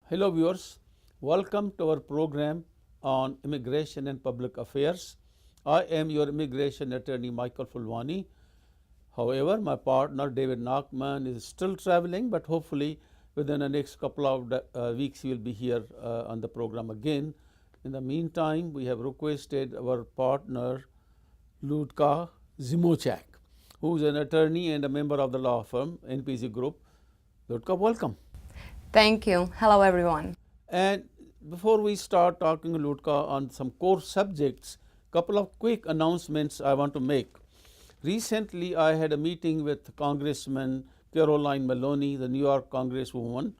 Hello viewers, welcome to our program on immigration and public affairs. I am your immigration attorney Michael Fulwani. However, my partner David Nachman is still traveling, but hopefully within the next couple of weeks he will be here on the program again. In the meantime, we have requested our partner Ludka Zimochak, who is an attorney and a member of the law firm NPZ Group. Ludka, welcome. Thank you. Hello, everyone. And before we start talking, Ludka, on some core subjects, couple of quick announcements I want to make. Recently, I had a meeting with Congressman Caroline Maloney, the New York Congresswoman,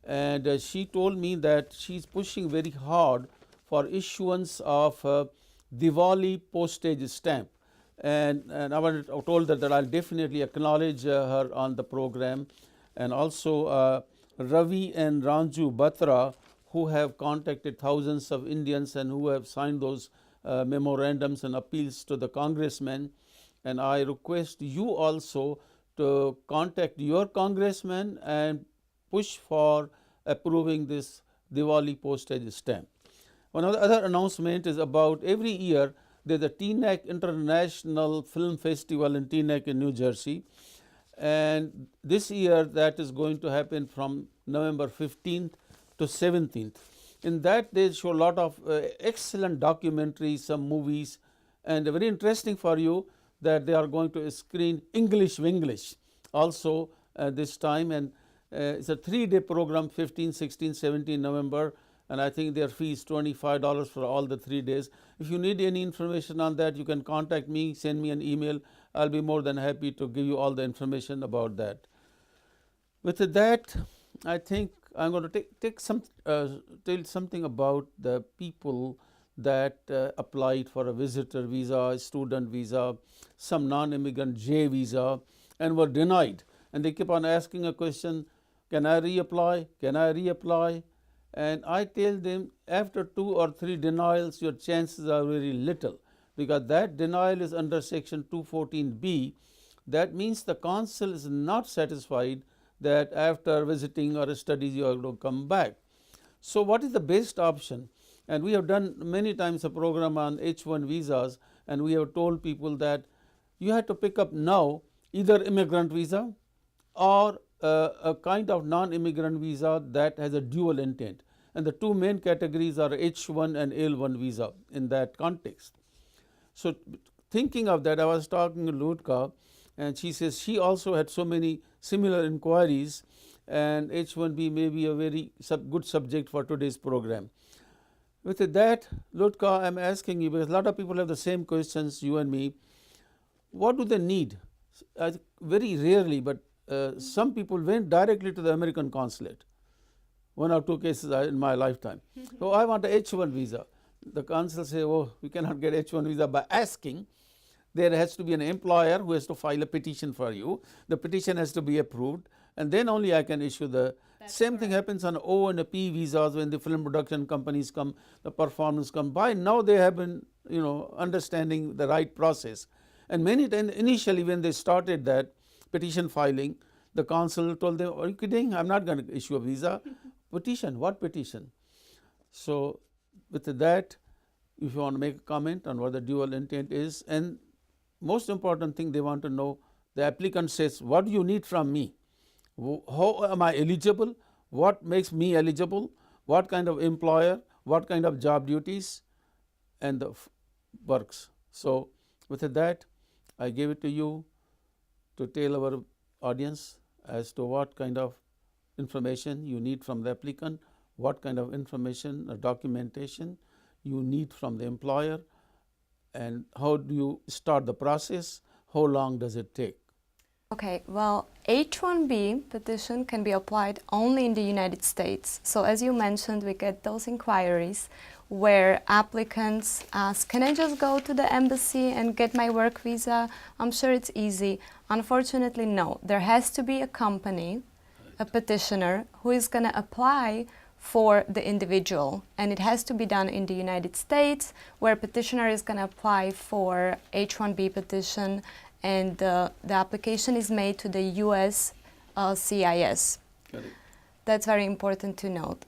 and she told me that she's pushing very hard for issuance of Diwali postage stamp. And I told her that I'll definitely acknowledge her on the program, and also Ravi and Ranju Batra, who have contacted thousands of Indians and who have signed those memorandums and appeals to the congressmen. And I request you also to contact your congressman and push for approving this Diwali postage stamp. One of the other announcement is about every year there's a Teaneck International Film Festival in Teaneck in New Jersey. And this year that is going to happen from November 15th to 17th. In that they show a lot of excellent documentaries, some movies, and very interesting for you that they are going to screen English also this time, and it's a 3-day program, 15, 16, 17 November, and I think their fee is $25 for all the 3 days. If you need any information on that, you can contact me, send me an email. I'll be more than happy to give you all the information about that. With that, I think I'm going to tell something about the people that applied for a visitor visa, student visa, some non-immigrant J visa, and were denied. And they keep on asking a question, can I reapply? Can I reapply? And I tell them, after 2 or 3 denials, your chances are very little, because that denial is under section 214B. That means the consul is not satisfied that after visiting or studies you are going to come back. So what is the best option? And we have done many times a program on H1 visas, and we have told people that you have to pick up now either immigrant visa or a kind of non-immigrant visa that has a dual intent. And the 2 main categories are H1 and L1 visa in that context. So thinking of that, I was talking to Ludka, and she says she also had so many similar inquiries, and H1B may be a very good subject for today's program. With that, Ludka, I'm asking you, because a lot of people have the same questions, you and me. What do they need? Very rarely, but some people went directly to the American consulate. 1 or 2 cases in my lifetime. So I want a H1 visa. The consul say, oh, we cannot get H1 visa by asking. There has to be an employer who has to file a petition for you. The petition has to be approved, and then only I can issue the. Same thing happens on O and P visas when the film production companies come, the performers come by. Now they have been, understanding the right process. And many times initially when they started that petition filing, the consul told them, are you kidding? I'm not going to issue a visa. Petition, what petition? So with that, if you want to make a comment on what the dual intent is, and most important thing they want to know, the applicant says, what do you need from me? How am I eligible? What makes me eligible? What kind of employer? What kind of job duties? And the works. So with that, I give it to you to tell our audience as to what kind of information you need from the applicant, what kind of information or documentation you need from the employer, and how do you start the process, how long does it take? Okay, well, H1B petition can be applied only in the United States. So as you mentioned, we get those inquiries where applicants ask, can I just go to the embassy and get my work visa? I'm sure it's easy. Unfortunately, no. There has to be a company, a petitioner, who is going to apply for the individual, and it has to be done in the United States, where petitioner is going to apply for H1B petition, and the application is made to the US CIS. Correct. That's very important to note.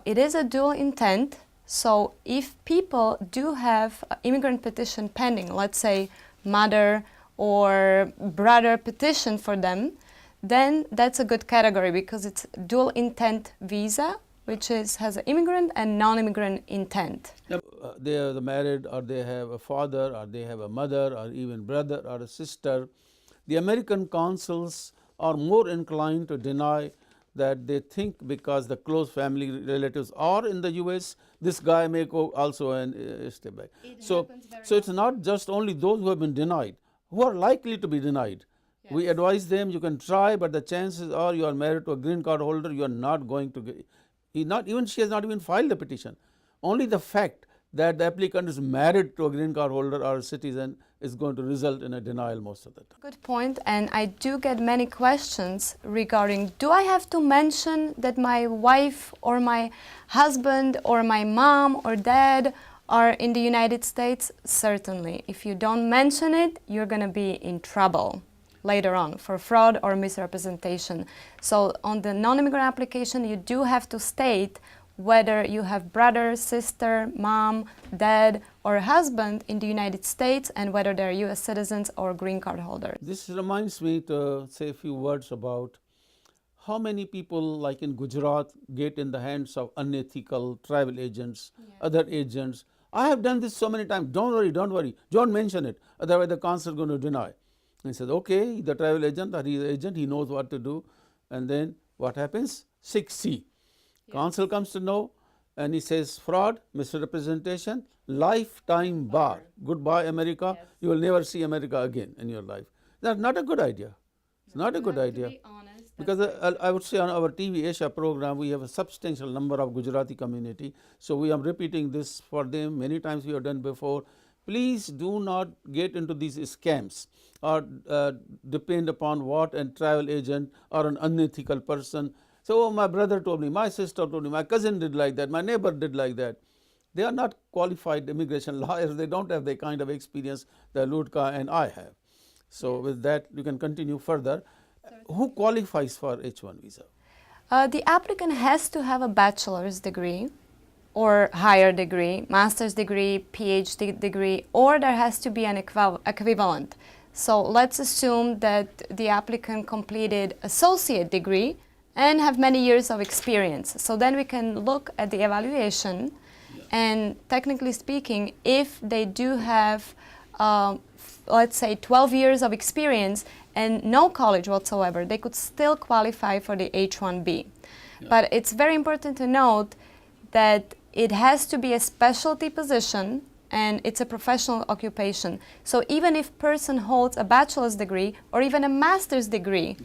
It is a dual intent. So if people do have immigrant petition pending, let's say mother or brother petition for them, then that's a good category because it's dual intent visa, which has an immigrant and non-immigrant intent. They are married, or they have a father, or they have a mother, or even brother or a sister. The American consuls are more inclined to deny that. They think because the close family relatives are in the US, this guy may go also and stay back. So it's not just only those who have been denied, who are likely to be denied. Yes. We advise them, you can try, but the chances are you are married to a green card holder, you are not going to get, she has not even filed the petition. Only the fact that the applicant is married to a green card holder or a citizen is going to result in a denial most of the time. Good point, and I do get many questions regarding, do I have to mention that my wife or my husband or my mom or dad are in the United States? Certainly. If you don't mention it, you're going to be in trouble later on for fraud or misrepresentation. So on the non-immigrant application, you do have to state whether you have brother, sister, mom, dad, or husband in the United States and whether they're US citizens or green card holders. This reminds me to say a few words about how many people, like in Gujarat, get in the hands of unethical travel agents, other agents. I have done this so many times. Don't worry, don't mention it. Otherwise the consul is going to deny. And he says, okay, the travel agent or he's agent, he knows what to do. And then what happens? 6C. Consul comes to know and he says fraud, misrepresentation, lifetime bar. Goodbye America. Yes. You will never see America again in your life. That's not a good idea. It's not a good idea. To be honest, because I would say on our TV Asia program, we have a substantial number of Gujarati community. So we are repeating this for them. Many times we have done before. Please do not get into these scams or depend upon what a travel agent or an unethical person. So, oh, my brother told me, my sister told me, my cousin did like that, my neighbor did like that. They are not qualified immigration lawyers. They don't have the kind of experience that Lutka and I have. So, with that, you can continue further. Who qualifies for H1 visa? The applicant has to have a bachelor's degree or higher degree, master's degree, PhD degree, or there has to be an equivalent. So, let's assume that the applicant completed associate degree and have many years of experience. So then we can look at the evaluation and technically speaking, if they do have, let's say 12 years of experience and no college whatsoever, they could still qualify for the H1B. But it's very important to note that it has to be a specialty position and it's a professional occupation. So even if person holds a bachelor's degree or even a master's degree,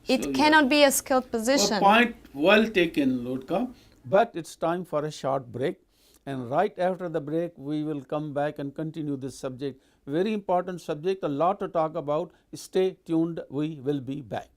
it cannot be a skilled position. Point well taken, Lutka. But it's time for a short break. And right after the break, we will come back and continue this subject. Very important subject, a lot to talk about. Stay tuned. We will be back.